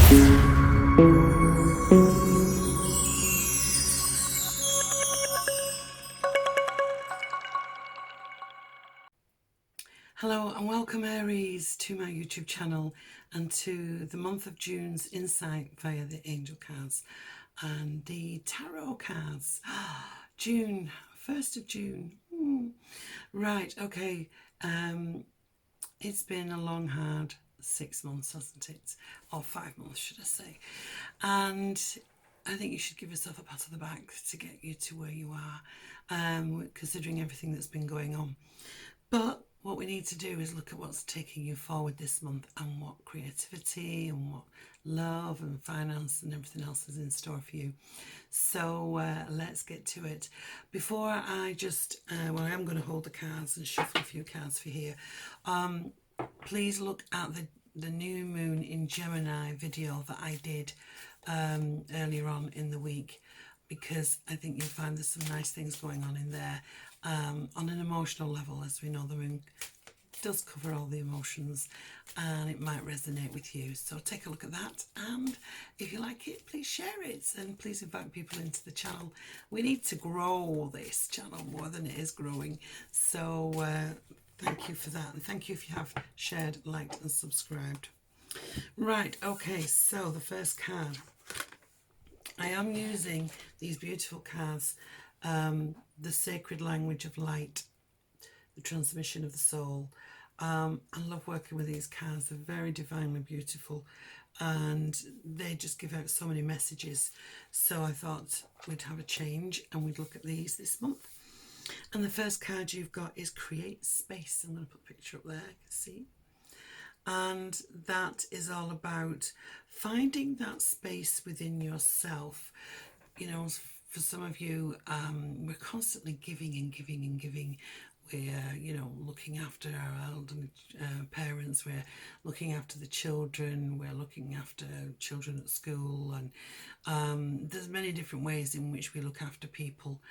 Hello and welcome Aries to my YouTube channel and to the month of June's insight via the angel cards and the tarot cards. June, 1st of June. Right, okay. It's been a long, hard 6 months, hasn't it? Or 5 months, should I say. And I think you should give yourself a pat on the back to get you to where you are, considering everything that's been going on. But what we need to do is look at what's taking you forward this month and what creativity and what love and finance and everything else is in store for you. So let's get to it. Before I just, well, I am going to hold the cards and shuffle a few cards for here. Please look at the new moon in Gemini video that I did earlier on in the week, because I think you'll find there's some nice things going on in there. On an emotional level, as we know, the moon does cover all the emotions and it might resonate with you. So take a look at that, and if you like it, please share it and please invite people into the channel. We need to grow this channel more than it is growing. So thank you for that, and thank you if you have shared, liked and subscribed. Right, okay, so the first card. I am using these beautiful cards, the sacred language of light, the transmission of the soul. I love working with these cards. They're very divinely beautiful and they just give out so many messages. So I thought we'd have a change and we'd look at these this month. And the first card you've got is Create Space. I'm going to put a picture up there, you can see. And that is all about finding that space within yourself. You know, for some of you, we're constantly giving and giving and giving. We're, you know, looking after our elderly parents, we're looking after the children, we're looking after children at school, and there's many different ways in which we look after people.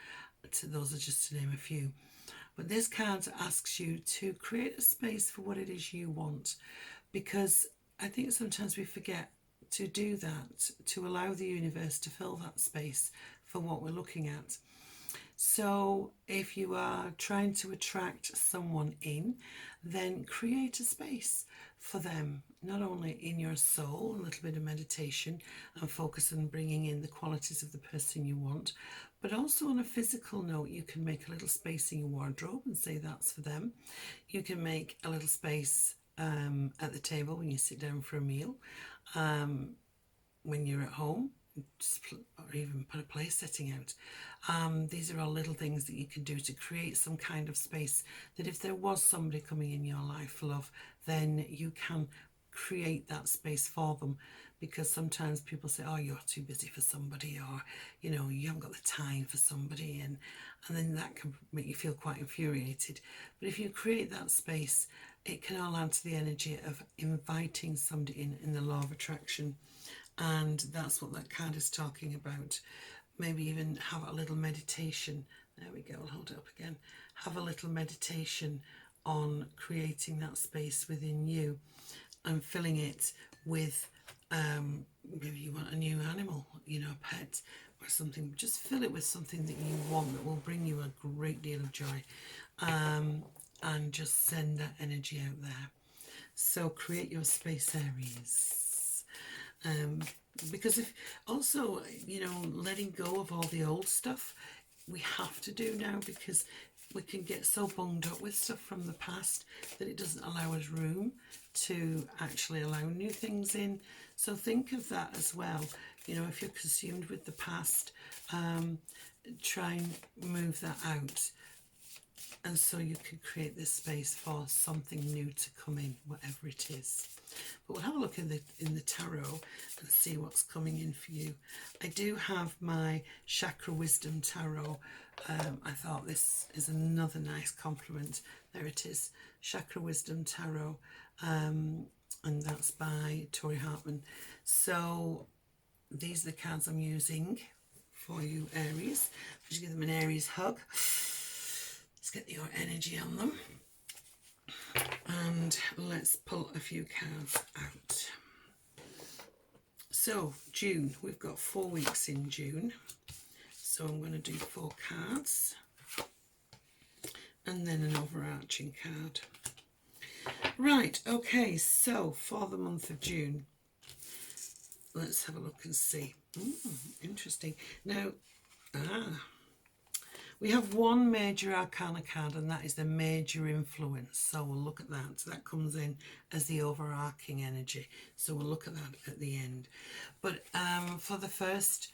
Those are just to name a few. But this card asks you to create a space for what it is you want, because I think sometimes we forget to do that, to allow the universe to fill that space for what we're looking at. So if you are trying to attract someone in, then create a space for them, not only in your soul, a little bit of meditation and focus on bringing in the qualities of the person you want, but also on a physical note, you can make a little space in your wardrobe and say that's for them. You can make a little space at the table when you sit down for a meal, when you're at home, or even put a place setting out. These are all little things that you can do to create some kind of space that if there was somebody coming in your life for love, then you can create that space for them. Because sometimes people say, oh, you're too busy for somebody, or, you know, you haven't got the time for somebody, and then that can make you feel quite infuriated. But if you create that space, it can all add to the energy of inviting somebody in the law of attraction. And that's what that card is talking about. Maybe even have a little meditation. There we go, I'll hold it up again. Have a little meditation on creating that space within you and filling it with, maybe you want a new animal, you know, a pet or something. Just fill it with something that you want that will bring you a great deal of joy, and just send that energy out there. So create your space, Aries. Because if also, you know, letting go of all the old stuff we have to do now, because we can get so bunged up with stuff from the past that it doesn't allow us room to actually allow new things in. So think of that as well. You know, if you're consumed with the past, try and move that out. And so you can create this space for something new to come in, whatever it is. But we'll have a look in the tarot and see what's coming in for you. I do have my Chakra Wisdom Tarot. I thought this is another nice compliment. There it is, Chakra Wisdom Tarot, and that's by Tori Hartman. So these are the cards I'm using for you, Aries. Just give them an Aries hug. Let's get your energy on them. And let's pull a few cards out. So June, we've got 4 weeks in June. So I'm going to do 4 cards and then an overarching card. Right, okay, so for the month of June, let's have a look and see. Interesting. Now, we have one major arcana card, and that is the major influence. So we'll look at that. So that comes in as the overarching energy. So we'll look at that at the end. But for the first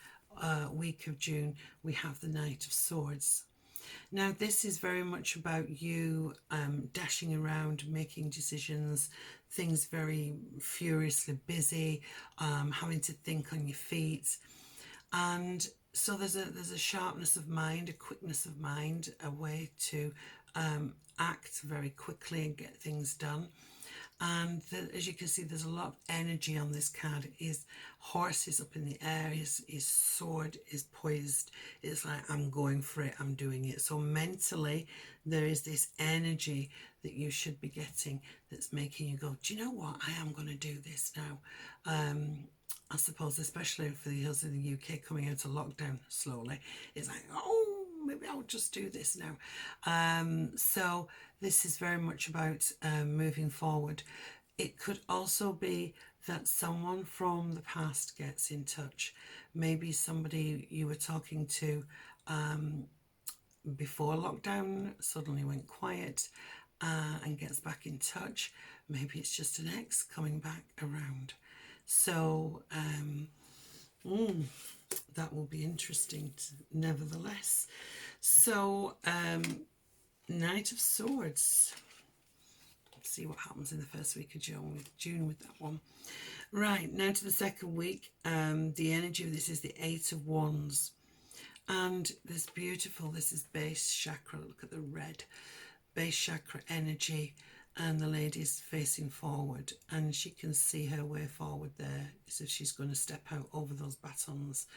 week of June, we have the Knight of Swords. Now, this is very much about you dashing around, making decisions, things very furiously busy, having to think on your feet. And so there's a sharpness of mind, a quickness of mind, a way to act very quickly and get things done. And as you can see, there's a lot of energy on this card. His horse is up in the air, his sword is poised. It's like, I'm going for it, I'm doing it. So mentally, there is this energy that you should be getting that's making you go, do you know what, I am going to do this now. I suppose, especially for those in the UK coming out of lockdown slowly, it's like, oh, maybe I'll just do this now. So this is very much about moving forward. It could also be that someone from the past gets in touch. Maybe somebody you were talking to before lockdown suddenly went quiet and gets back in touch. Maybe it's just an ex coming back around. So that will be interesting nevertheless. So Knight of Swords. Let's see what happens in the first week of June with that one. Right, now to the second week. The energy of this is the Eight of Wands. And this beautiful, this is base chakra. Look at the red base chakra energy. And the lady's facing forward, and she can see her way forward there as if she's going to step out over those batons.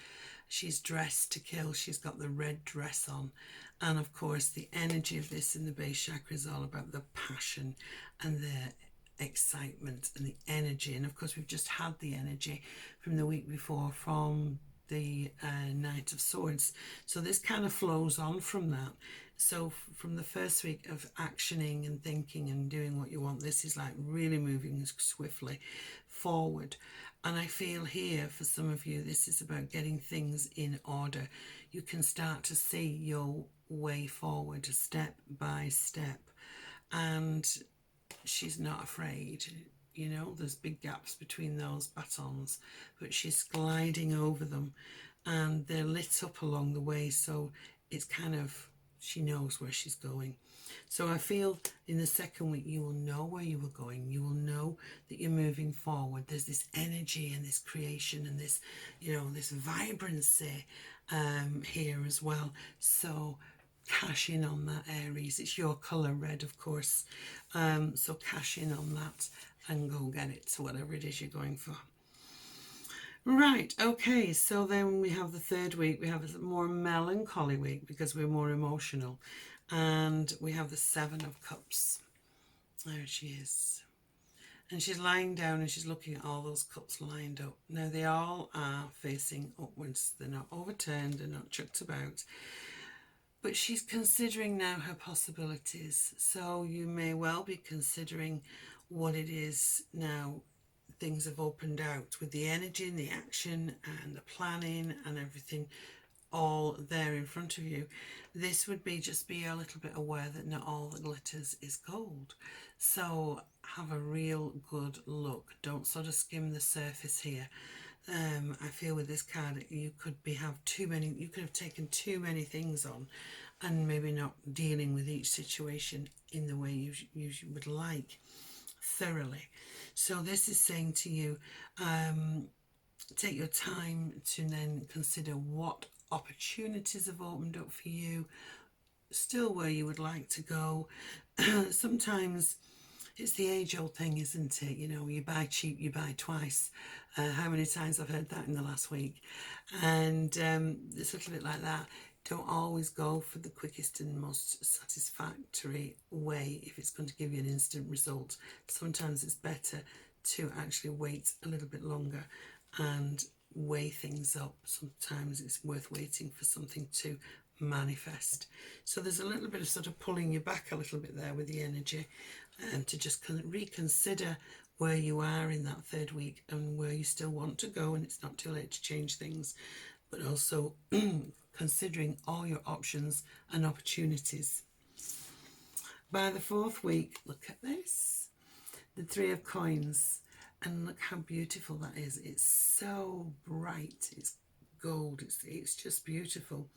She's dressed to kill. She's got the red dress on. And of course, the energy of this in the base chakra is all about the passion and the excitement and the energy. And of course, we've just had the energy from the week before from the Knight of Swords. So this kind of flows on from that. So from the first week of actioning and thinking and doing what you want, this is like really moving swiftly forward. And I feel here for some of you, this is about getting things in order. You can start to see your way forward step by step. And she's not afraid. You know, there's big gaps between those batons, but she's gliding over them and they're lit up along the way. So it's kind of, she knows where she's going. So I feel in the second week, you will know where you were going. You will know that you're moving forward. There's this energy and this creation and this, you know, this vibrancy here as well. So cash in on that, Aries. It's your colour, red, of course. So cash in on that and go get it, to whatever it is you're going for. Right, okay, so then we have the third week. We have a more melancholy week because we're more emotional. And we have the Seven of Cups. There she is. And she's lying down and she's looking at all those cups lined up. Now, they all are facing upwards. They're not overturned, they're not chucked about. But she's considering now her possibilities. So you may well be considering what it is now. Things have opened out with the energy and the action and the planning and everything all there in front of you. This would be just be a little bit aware that not all that glitters is gold. So have a real good look. Don't sort of skim the surface here. I feel with this card you could have taken too many things on and maybe not dealing with each situation in the way you would like thoroughly. So this is saying to you, take your time to then consider what opportunities have opened up for you, still where you would like to go. Sometimes it's the age-old thing, isn't it? You know, you buy cheap, you buy twice. How many times I've heard that in the last week? And it's a little bit like that. Don't always go for the quickest and most satisfactory way if it's going to give you an instant result. Sometimes it's better to actually wait a little bit longer and weigh things up. Sometimes it's worth waiting for something to manifest. So there's a little bit of sort of pulling you back a little bit there with the energy, and to just kind of reconsider where you are in that third week and where you still want to go, and it's not too late to change things, but also considering all your options and opportunities. By the fourth week, look at this, the Three of Coins, and look how beautiful that is. It's so bright, it's gold, it's just beautiful.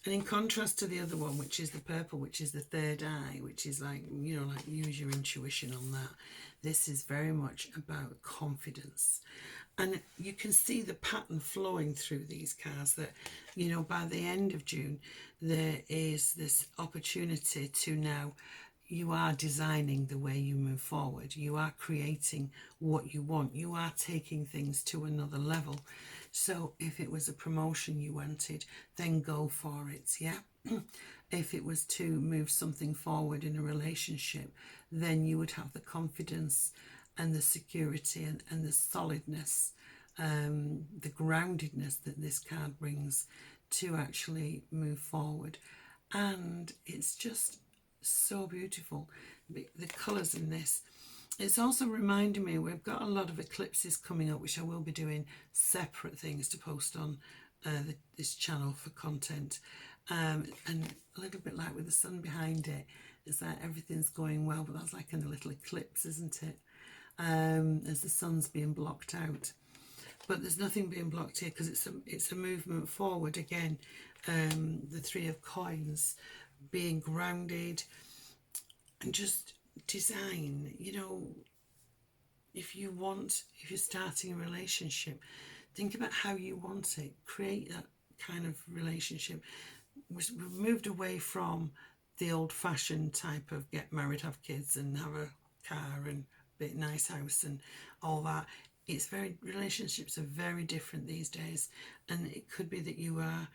And in contrast to the other one, which is the purple, which is the third eye, which is like, you know, like use your intuition on that. This is very much about confidence. And you can see the pattern flowing through these cards that, you know, by the end of June, there is this opportunity to now, you are designing the way you move forward. You are creating what you want. You are taking things to another level. So if it was a promotion you wanted, then go for it, yeah? If it was to move something forward in a relationship, then you would have the confidence and the security and the solidness, the groundedness that this card brings to actually move forward. And it's just so beautiful, the colours in this. It's also reminding me we've got a lot of eclipses coming up, which I will be doing separate things to post on this channel for content, and a little bit like with the sun behind it, it's like everything's going well, but that's like in a little eclipse, isn't it? As the sun's being blocked out, but there's nothing being blocked here because it's a movement forward again. The Three of Coins, being grounded and just design, you know, if you're starting a relationship, think about how you want it, create that kind of relationship. We've moved away from the old-fashioned type of get married, have kids and have a car and a bit nice house and all that. Relationships are very different these days, and it could be that you are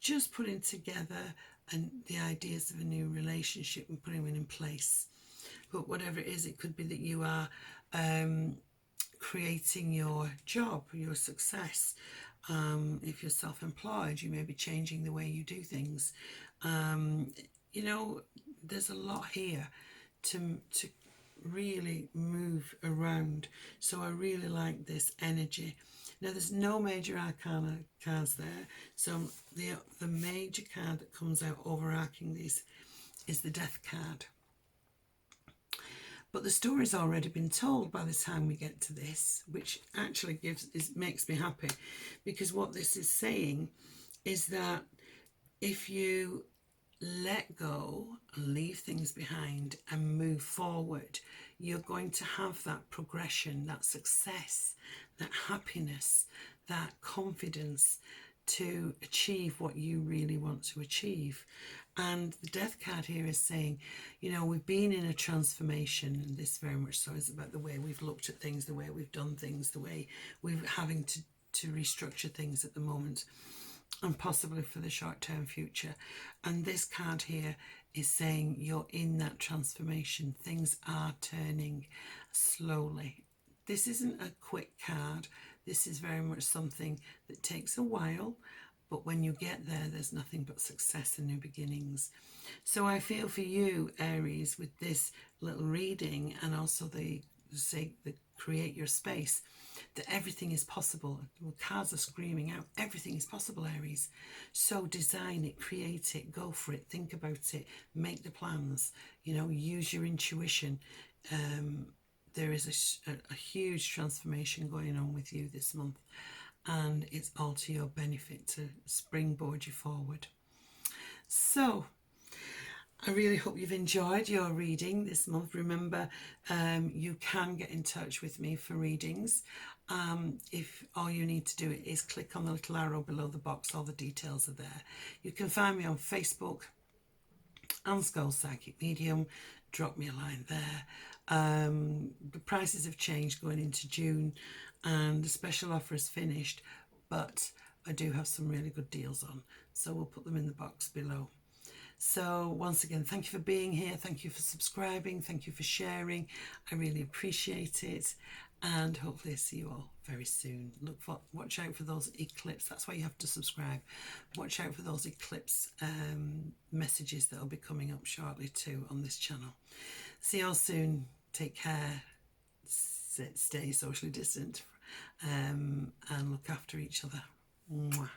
just putting together and the ideas of a new relationship and putting them in place. But whatever it is, it could be that you are creating your job, your success. If you're self-employed, you may be changing the way you do things. You know, there's a lot here to really move around. So I really like this energy. Now there's no major arcana cards there, so the major card that comes out overarching these is the Death card. But the story's already been told by the time we get to this, which actually makes me happy, because what this is saying is that if you let go and leave things behind and move forward, you're going to have that progression, that success, that happiness, that confidence to achieve what you really want to achieve. And the Death card here is saying, you know, we've been in a transformation, and this very much so is about the way we've looked at things, the way we've done things, the way we're having to restructure things at the moment, and possibly for the short-term future. And this card here is saying you're in that transformation. Things are turning slowly. This isn't a quick card. This is very much something that takes a while, but when you get there, there's nothing but success and new beginnings. So I feel for you, Aries, with this little reading, and also the create your space, that everything is possible. The cards are screaming out, everything is possible, Aries. So design it, create it, go for it, think about it, make the plans, you know, use your intuition. There is a huge transformation going on with you this month, and it's all to your benefit to springboard you forward. So I really hope you've enjoyed your reading this month. Remember, you can get in touch with me for readings. If all you need to do is click on the little arrow below the box, all the details are there. You can find me on Facebook, Anne Scholes Psychic Medium. Drop me a line there. The prices have changed going into June, and the special offer is finished, but I do have some really good deals on, so we'll put them in the box below. So once again, thank you for being here, thank you for subscribing, thank you for sharing. I really appreciate it, and hopefully see you all very soon. Watch out for those eclipse. That's why you have to subscribe. Watch out for those eclipse messages that will be coming up shortly too on this channel. See you all soon. Take care. Stay socially distant, and look after each other. Mwah.